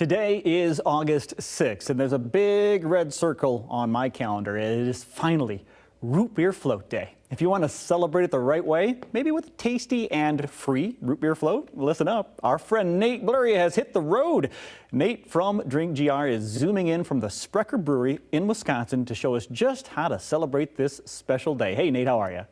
Today is August 6th, and there's a big red circle on my calendar. It is finally Root Beer Float Day. If you want to celebrate it the right way, maybe with a tasty and free root beer float, listen up. Our friend Nate Blurry has hit the road. Nate from DrinkGR is zooming in from the Sprecher Brewery in Wisconsin to show us just how to celebrate this special day. Hey, Nate, how are you?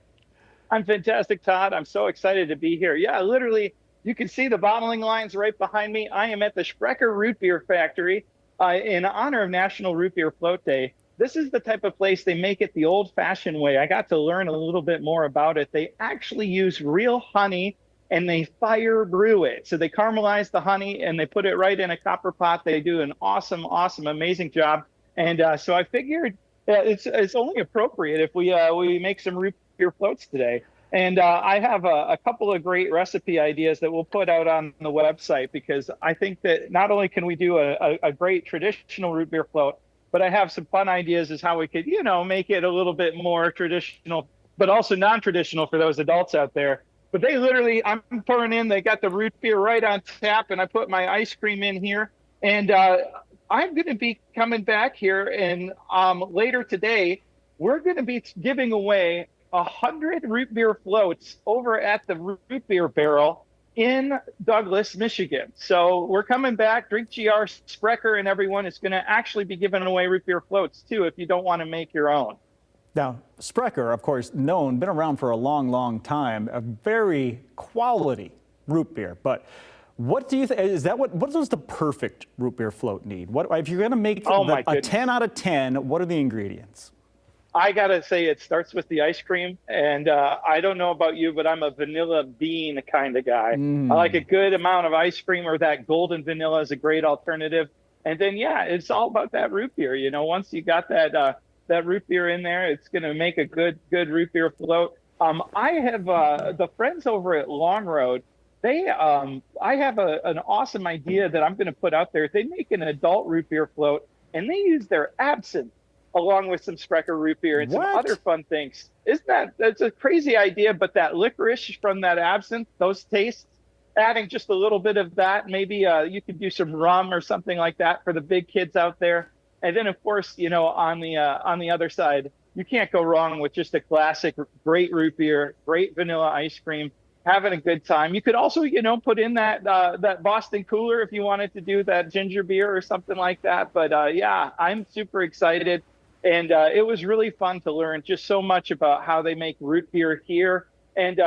I'm fantastic, Todd. I'm so excited to be here. Yeah, literally, you can see the bottling lines right behind me. I am at the Sprecher Root Beer Factory in honor of National Root Beer Float Day. This is the type of place they make it the old-fashioned way. I got to learn a little bit more about it. They actually use real honey and they fire brew it. So they caramelize the honey and they put it right in a copper pot. They do an awesome, amazing job. And so I figured it's only appropriate if we make some root beer floats today. And I have a couple of great recipe ideas that we'll put out on the website, because I think that not only can we do a great traditional root beer float, but I have some fun ideas as how we could, make it a little bit more traditional, but also non-traditional for those adults out there. But they literally, I'm pouring in, they got the root beer right on tap, and I put my ice cream in here. And I'm going to be coming back here, and later today, we're going to be giving away 100 root beer floats over at the Root Beer Barrel in Douglas, Michigan. So we're coming back. DrinkGR, Sprecher, and everyone is going to actually be giving away root beer floats too, if you don't want to make your own. Now, Sprecher, of course, been around for a long time, a very quality root beer. But what do you think, what does the perfect root beer float need? What, if you're going to make a 10 out of 10, what are the ingredients? I got to say, it starts with the ice cream. And I don't know about you, but I'm a vanilla bean kind of guy. I like a good amount of ice cream, or that golden vanilla is a great alternative. And then, yeah, it's all about that root beer. Once you got that root beer in there, it's going to make a good root beer float. I have the friends over at Long Road. I have an awesome idea that I'm going to put out there. They make an adult root beer float, and they use their absinthe along with some Sprecher root beer and some other fun things. That's a crazy idea, but that licorice from that absinthe, those tastes, adding just a little bit of that, maybe you could do some rum or something like that for the big kids out there. And then, of course, on the other side, you can't go wrong with just a classic, great root beer, great vanilla ice cream, having a good time. You could also, put in that Boston cooler if you wanted to do that ginger beer or something like that. But yeah, I'm super excited. And it was really fun to learn just so much about how they make root beer here. And,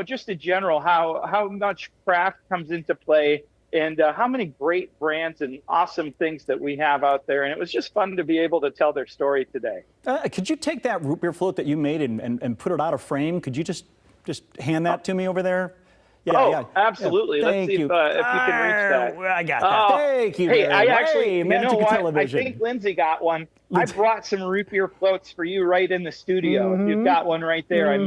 just in general, how much craft comes into play, and how many great brands and awesome things that we have out there. And it was just fun to be able to tell their story today. Could you take that root beer float that you made and put it out of frame? Could you just hand that to me over there? Yeah, absolutely. Let's see if you can reach that. I got that. Thank you. Hey, I actually, you know what? Television. I think Lindsay got one. I brought some root beer floats for you right in the studio. You've got one right there.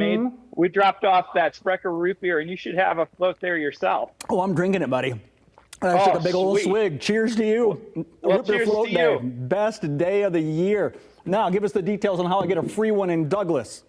We dropped off that Sprecher root beer, and you should have a float there yourself. Oh, I'm drinking it, buddy. I took a big old swig. Cheers to you. Well, cheers to you. Best day of the year. Now, give us the details on how I get a free one in Douglas.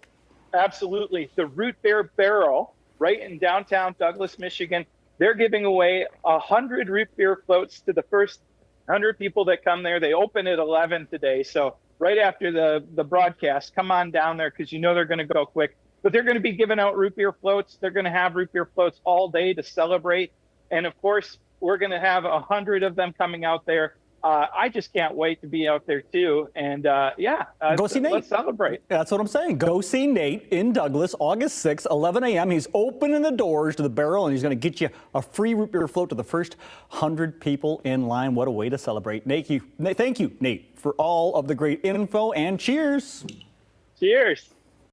Absolutely. The Root Beer Barrel, right in downtown Douglas, Michigan. They're giving away 100 root beer floats to the first 100 people that come there. They open at 11 today. So right after the broadcast, come on down there, because they're going to go quick. But they're going to be giving out root beer floats. They're going to have root beer floats all day to celebrate. And of course, we're going to have 100 of them coming out there. I just can't wait to be out there too. And go see Nate. Let's celebrate. That's what I'm saying. Go see Nate in Douglas, August 6th, 11 a.m. He's opening the doors to the barrel, and he's going to get you a free root beer float to the first 100 people in line. What a way to celebrate. Thank you, Nate, for all of the great info, and cheers. Cheers.